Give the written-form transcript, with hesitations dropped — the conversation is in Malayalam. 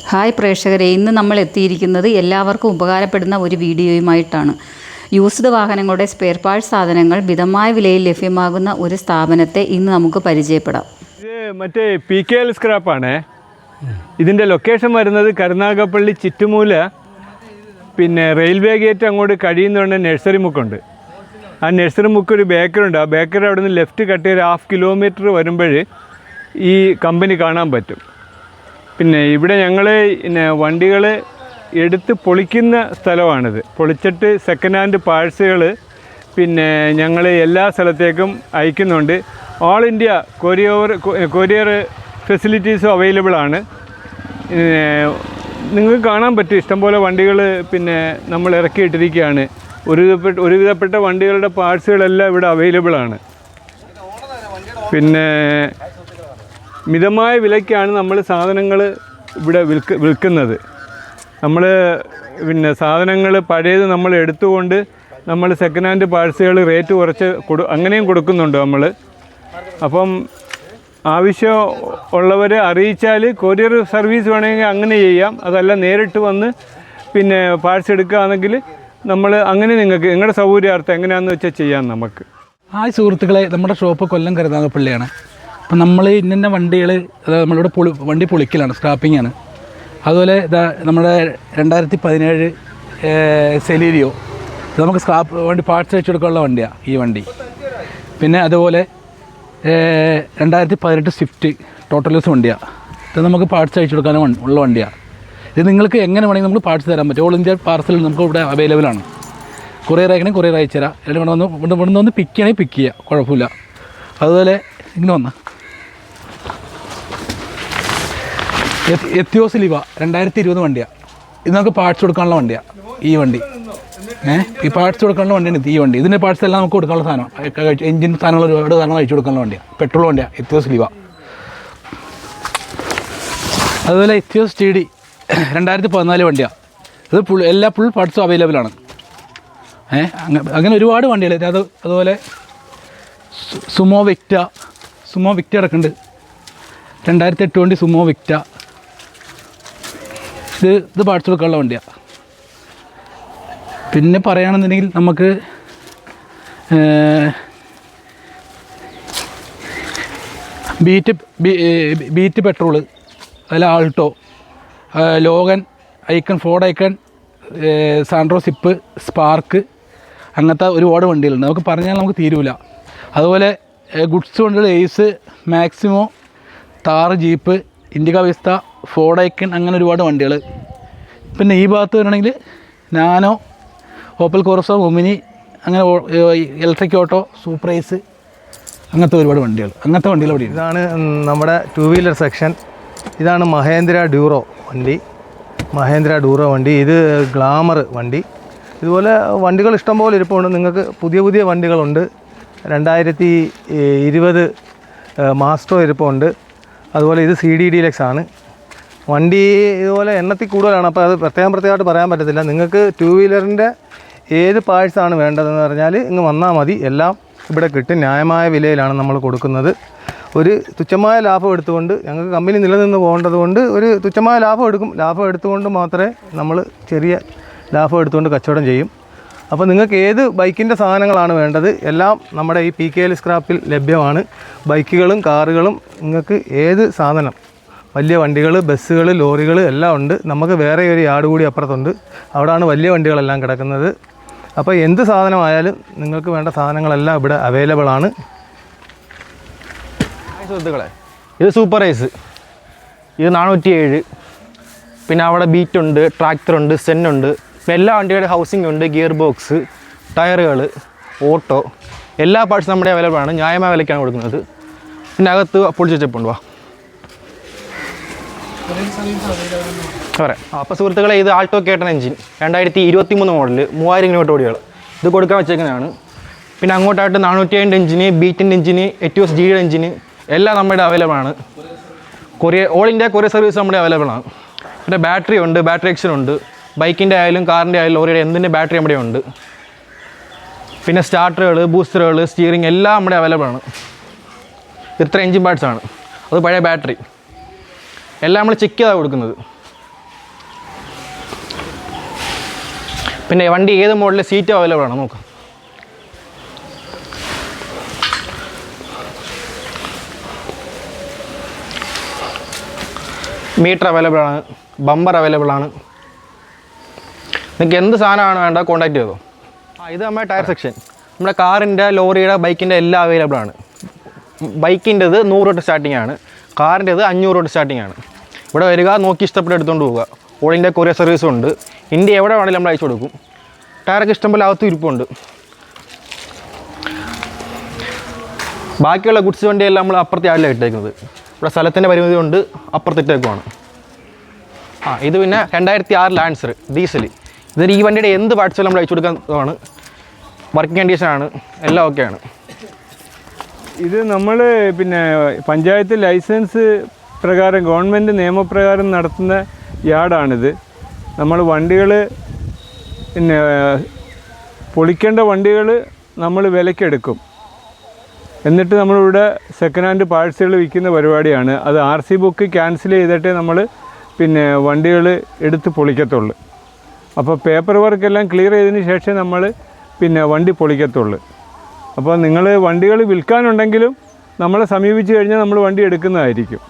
ഹായ് പ്രേക്ഷകരെ, ഇന്ന് നമ്മൾ എത്തിയിരിക്കുന്നത് എല്ലാവർക്കും ഉപകാരപ്പെടുന്ന ഒരു വീഡിയോയുമായിട്ടാണ്. യൂസ്ഡ് വാഹനങ്ങളുടെ സ്പെയർ പാർട്സ് സാധനങ്ങൾ മിതമായ വിലയിൽ ലഭ്യമാകുന്ന ഒരു സ്ഥാപനത്തെ ഇന്ന് നമുക്ക് പരിചയപ്പെടാം. ഇത് മറ്റേ PKL സ്ക്രാപ്പാണ്. ഇതിൻ്റെ ലൊക്കേഷൻ വരുന്നത് കരുനാഗപ്പള്ളി ചിറ്റുമൂല, പിന്നെ റെയിൽവേ ഗേറ്റ് അങ്ങോട്ട് കഴിയുന്നതുകൊണ്ട് നഴ്സറി മുക്കുണ്ട്. ആ നഴ്സറി മുക്ക് ഒരു ബേക്കറുണ്ട്. ആ ബേക്കറി അവിടെ നിന്ന് ലെഫ്റ്റ് കട്ട് ചെയ്ത് 1/2 കിലോമീറ്റർ വരുമ്പോൾ ഈ കമ്പനി കാണാൻ പറ്റും. പിന്നെ ഇവിടെ ഞങ്ങൾ വണ്ടികൾ എടുത്ത് പൊളിക്കുന്ന സ്ഥലമാണിത്. പൊളിച്ചിട്ട് സെക്കൻഡ് ഹാൻഡ് പാർട്സുകൾ പിന്നെ ഞങ്ങൾ എല്ലാ സ്ഥലത്തേക്കും അയക്കുന്നുണ്ട്. ഓൾ ഇന്ത്യ കൊറിയർ ഫെസിലിറ്റീസും അവൈലബിൾ ആണ്. നിങ്ങൾക്ക് കാണാൻ പറ്റും ഇഷ്ടംപോലെ വണ്ടികൾ പിന്നെ നമ്മൾ ഇറക്കിയിട്ടിരിക്കുകയാണ്. ഒരുവിധപ്പെട്ട വണ്ടികളുടെ പാർട്സുകളെല്ലാം ഇവിടെ അവൈലബിൾ ആണ്. പിന്നെ മിതമായ വിലയ്ക്കാണ് നമ്മൾ സാധനങ്ങൾ ഇവിടെ വിൽക്കുന്നത്. നമ്മൾ പിന്നെ സാധനങ്ങൾ പഴയത് നമ്മൾ എടുത്തുകൊണ്ട് നമ്മൾ സെക്കൻഡ് ഹാൻഡ് പാർട്സുകൾ റേറ്റ് കുറച്ച് അങ്ങനെയും കൊടുക്കുന്നുണ്ട് നമ്മൾ. അപ്പം ആവശ്യം ഉള്ളവരെ അറിയിച്ചാൽ കൊറിയർ സർവീസ് വേണമെങ്കിൽ അങ്ങനെ ചെയ്യാം. അതല്ല നേരിട്ട് വന്ന് പിന്നെ പാർട്സ് എടുക്കുകയാണെങ്കിൽ നമ്മൾ അങ്ങനെ നിങ്ങൾക്ക് നിങ്ങളുടെ സൗകര്യാർത്ഥം എങ്ങനെയാണെന്ന് വെച്ചാൽ ചെയ്യാം നമുക്ക്. ഹായ് സുഹൃത്തുക്കളെ, നമ്മുടെ ഷോപ്പ് കൊല്ലം കരുനാഗപ്പള്ളിയാണ്. അപ്പം നമ്മൾ ഇന്ന വണ്ടികൾ നമ്മളിവിടെ വണ്ടി പൊളിക്കലാണ്, സ്ക്രാപ്പിംഗ് ആണ്. അതുപോലെ ഇതാ നമ്മുടെ 2017 സെലീരിയോ, ഇത് നമുക്ക് സ്ക്രാപ്പ് വണ്ടി പാർട്സ് വെച്ച് കൊടുക്കാനുള്ള വണ്ടിയാണ് ഈ വണ്ടി. പിന്നെ അതുപോലെ 2018 സ്വിഫ്റ്റ് ടോട്ടൽസ് വണ്ടിയാണ്. ഇത് നമുക്ക് പാർട്സ് അയച്ചു കൊടുക്കാനും ഉള്ള വണ്ടിയാണ്. ഇത് നിങ്ങൾക്ക് എങ്ങനെ വേണമെങ്കിൽ നമുക്ക് പാർട്സ് തരാൻ പറ്റും. ഓൾ ഇന്ത്യ പാർസൽ നമുക്ക് ഇവിടെ അവൈലബിൾ ആണ്. കൊറിയർ അയക്കണമെങ്കിൽ കൊറിയർ അയച്ചു തരാം. അല്ലെങ്കിൽ ഇവിടെ വന്ന് പിക്ക് ചെയ്യണമെങ്കിൽ പിക്ക് ചെയ്യുക, കുഴപ്പമില്ല. അതുപോലെ ഇങ്ങനെ വന്ന് എത്തിയോസ് ലിവ 2020 വണ്ടിയാണ്. ഇത് നമുക്ക് പാർട്സ് കൊടുക്കാനുള്ള വണ്ടിയാണ് ഈ വണ്ടി. ഈ പാർട്സ് കൊടുക്കാനുള്ള വണ്ടിയാണ് ഈ വണ്ടി. ഇതിൻ്റെ പാർട്സ് എല്ലാം നമുക്ക് കൊടുക്കാനുള്ള സാധനം, എഞ്ചിൻ സാധനങ്ങൾ ഒരുപാട് സാധനങ്ങൾ അയച്ചു കൊടുക്കാനുള്ള വണ്ടിയാണ്. പെട്രോൾ വണ്ടിയാണ് എത്തിയോസ് ലിവ. അതുപോലെ എത്തിയോസ് TD 2014 വണ്ടിയാണ്. ഇത് എല്ലാ ഫുൾ പാർട്സും അവൈലബിൾ ആണ്. അങ്ങനെ ഒരുപാട് വണ്ടികൾ. അതുപോലെ സുമോ വിക്റ്റ കിടക്കുന്നുണ്ട്. 2008 വണ്ടി സുമോ വിക്റ്റ. ഇത് പാർട്സ് കൊടുക്കാനുള്ള വണ്ടിയാണ്. പിന്നെ പറയുകയാണെന്നുണ്ടെങ്കിൽ നമുക്ക് ബീറ്റ് പെട്രോള്, അതിൽ Alto, Logan, Ikon, Ford Ikon, Santro സിപ്പ്, സ്പാർക്ക്, അങ്ങനത്തെ ഒരുപാട് വണ്ടികളുണ്ട്. നമുക്ക് പറഞ്ഞാൽ നമുക്ക് തീരൂല. അതുപോലെ ഗുഡ്സ് വണ്ടികൾ Ace, Maximo, Thar, jeep, Indica Vista, Ford Ikon, അങ്ങനെ ഒരുപാട് വണ്ടികൾ. പിന്നെ ഈ ഭാഗത്ത് വരണമെങ്കിൽ നാനോ, ഓപ്പൽ കോർസോ, ഒമിനി, അങ്ങനെ ഇലക്ട്രിക് ഓട്ടോ, സൂപ്പർഐസ്, അങ്ങനത്തെ ഒരുപാട് വണ്ടികൾ. അങ്ങനത്തെ വണ്ടികൾ ഇവിടെ. ഇതാണ് നമ്മുടെ 2 വീലർ സെക്ഷൻ. ഇതാണ് മഹേന്ദ്ര ഡ്യൂറോ വണ്ടി. ഇത് ഗ്ലാമർ വണ്ടി. ഇതുപോലെ വണ്ടികൾ ഇഷ്ടംപോലെ ഇരിപ്പുണ്ട്. നിങ്ങൾക്ക് പുതിയ വണ്ടികളുണ്ട്. 2020 മാസ്റ്റോ ഇരിപ്പുണ്ട്. അതുപോലെ ഇത് CD ഡീലക്സ് ആണ് വണ്ടി. ഇതുപോലെ എണ്ണത്തിൽ കൂടുതലാണ്, അപ്പോൾ അത് പ്രത്യേകമായിട്ട് പറയാൻ പറ്റത്തില്ല. നിങ്ങൾക്ക് 2 വീലറിൻ്റെ ഏത് പാർട്സാണ് വേണ്ടതെന്ന് പറഞ്ഞാൽ ഇങ്ങ് വന്നാൽ മതി. എല്ലാം ഇവിടെ കിട്ടും. ന്യായമായ വിലയിലാണ് നമ്മൾ കൊടുക്കുന്നത്. ഒരു തുച്ഛമായ ലാഭം എടുത്തുകൊണ്ട്, ഞങ്ങൾക്ക് കമ്പനി നിലനിന്ന് പോകേണ്ടതുകൊണ്ട് ഒരു തുച്ഛമായ ലാഭം എടുക്കും. ലാഭം എടുത്തുകൊണ്ട് മാത്രമേ നമ്മൾ ചെറിയ ലാഭം എടുത്തുകൊണ്ട് കച്ചവടം ചെയ്യും. അപ്പോൾ നിങ്ങൾക്ക് ഏത് ബൈക്കിൻ്റെ സാധനങ്ങളാണ് വേണ്ടത് എല്ലാം നമ്മുടെ ഈ PKL സ്ക്രാപ്പിൽ ലഭ്യമാണ്. ബൈക്കുകളും കാറുകളും, നിങ്ങൾക്ക് ഏത് സാധനം, വലിയ വണ്ടികൾ, ബസ്സുകൾ, ലോറികൾ എല്ലാം ഉണ്ട്. നമുക്ക് വേറെ ഒരു യാർഡ് കൂടി അപ്പുറത്തുണ്ട്. അവിടെയാണ് വലിയ വണ്ടികളെല്ലാം കിടക്കുന്നത്. അപ്പോൾ എന്ത് സാധനമായാലും നിങ്ങൾക്ക് വേണ്ട സാധനങ്ങളെല്ലാം ഇവിടെ അവൈലബിൾ ആണ്. സുഹൃത്തുക്കളെ, ഇത് സൂപ്പർഐസ്, ഇത് 407. പിന്നെ അവിടെ ബീറ്റുണ്ട്, ട്രാക്ടറുണ്ട്, സെന്നുണ്ട്. പിന്നെ എല്ലാ വണ്ടികളുടെ ഹൗസിംഗ് ഉണ്ട്, ഗിയർ ബോക്സ്, ടയറുകൾ, ഓട്ടോ, എല്ലാ പാർട്സും നമ്മുടെ അവൈലബിൾ ആണ്. ന്യായമായ വിലയ്ക്കാണ് കൊടുക്കുന്നത്. പിന്നെ അകത്ത് പൊളിച്ച് വെച്ചപ്പോൾ വാ പറയാം. അപ്പോൾ സുഹൃത്തുക്കളെ, ഇത് Alto K10 engine 2023 model, 3000 kilometre ഓടികൾ. ഇത് കൊടുക്കാൻ വെച്ചേക്കുന്നതാണ്. പിന്നെ അങ്ങോട്ടായിട്ട് 407 എഞ്ചിന്, ബീറ്റിൻ്റെ എഞ്ചിന്, എറ്റിയോസ് GD എഞ്ചിന് എല്ലാം നമ്മുടെ അവൈലബിൾ ആണ്. ഓൾ ഇന്ത്യ കൊറിയർ സർവീസ് നമ്മുടെ അവൈലബിൾ ആണ്. പിന്നെ ബാറ്ററി ഉണ്ട്, ബാറ്ററി എക്ഷൻ ഉണ്ട്. ബൈക്കിൻ്റെ ആയാലും കാറിൻ്റെ ആയാലും ലോറിയുടെ എന്തിൻ്റെ ബാറ്ററി നമ്മുടെ ഉണ്ട്. പിന്നെ സ്റ്റാർട്ടറുകൾ, ബൂസ്റ്ററുകൾ, സ്റ്റിയറിംഗ് എല്ലാം നമ്മുടെ അവൈലബിൾ ആണ്. ഇത്ര എഞ്ചിൻ പാർട്സ് ആണ്. അത് പഴയ ബാറ്ററി. എല്ലാം നമ്മൾ ചെക്ക് ചെയ്താണ് കൊടുക്കുന്നത്. പിന്നെ വണ്ടി ഏത് മോഡലിൽ സീറ്റ് അവൈലബിൾ ആണ് നോക്കാം. മീറ്റർ അവൈലബിൾ ആണ്, ബമ്പർ അവൈലബിൾ ആണ്. നിങ്ങൾക്ക് എന്ത് സാധനമാണ് വേണ്ട കോൺടാക്ട് ചെയ്തോ. ഇത് നമ്മുടെ ടയർ സെക്ഷൻ. നമ്മുടെ കാറിൻ്റെ, ലോറിയുടെ, ബൈക്കിൻ്റെ എല്ലാം അവൈലബിൾ ആണ്. ബൈക്കിൻ്റെത് 100 തൊട്ട് സ്റ്റാർട്ടിംഗ് ആണ്, കാറിൻ്റെത് 500 തൊട്ട് സ്റ്റാർട്ടിംഗ് ആണ്. ഇവിടെ വരിക, നോക്കി ഇഷ്ടപ്പെട്ട് എടുത്തുകൊണ്ട് പോവുക. ഓൾ ഇന്ത്യ കൊറിയർ സർവീസും ഉണ്ട്. ഇന്ത്യ എവിടെ വേണമെങ്കിലും നമ്മൾ അയച്ചു കൊടുക്കും. ടയറൊക്കെ ഇഷ്ടംപോലെ അകത്തും ഇരിപ്പുണ്ട്. ബാക്കിയുള്ള ഗുഡ്സ് വണ്ടിയെല്ലാം നമ്മൾ അപ്പുറത്തെ ആടിലാണ് ഇട്ടേക്കുന്നത്. ഇവിടെ സ്ഥലത്തിൻ്റെ പരിമിതി കൊണ്ട് അപ്പുറത്തിട്ടേക്കുവാണ്. ഇത് പിന്നെ 2006 ലാൻസർ ഡീസൽ. ഇതിൽ ഈ വണ്ടിയുടെ എന്ത് പാർട്സും നമ്മൾ അയച്ചു കൊടുക്കുന്നതാണ്. വർക്കിംഗ് കണ്ടീഷനാണ്, എല്ലാം ഓക്കെയാണ്. ഇത് നമ്മൾ പിന്നെ പഞ്ചായത്ത് ലൈസൻസ് പ്രകാരം, ഗവൺമെൻറ് നിയമപ്രകാരം നടത്തുന്ന യാർഡാണിത്. നമ്മൾ വണ്ടികൾ പിന്നെ പൊളിക്കേണ്ട വണ്ടികൾ നമ്മൾ വിലക്കെടുക്കും. എന്നിട്ട് നമ്മളിവിടെ സെക്കൻഡ് ഹാൻഡ് പാർട്സുകൾ വിൽക്കുന്ന പരിപാടിയാണ്. അത് RC ബുക്ക് ക്യാൻസൽ ചെയ്തിട്ടേ നമ്മൾ പിന്നെ വണ്ടികൾ എടുത്ത് പൊളിക്കത്തുള്ളൂ. അപ്പോൾ പേപ്പർ വർക്കെല്ലാം ക്ലിയർ ചെയ്തതിന് ശേഷം നമ്മൾ പിന്നെ വണ്ടി പൊളിക്കത്തുള്ളൂ. അപ്പോൾ നിങ്ങൾ വണ്ടികൾ വിൽക്കാനുണ്ടെങ്കിലും നമ്മളെ സമീപിച്ച് കഴിഞ്ഞാൽ നമ്മൾ വണ്ടി എടുക്കുന്നതായിരിക്കും.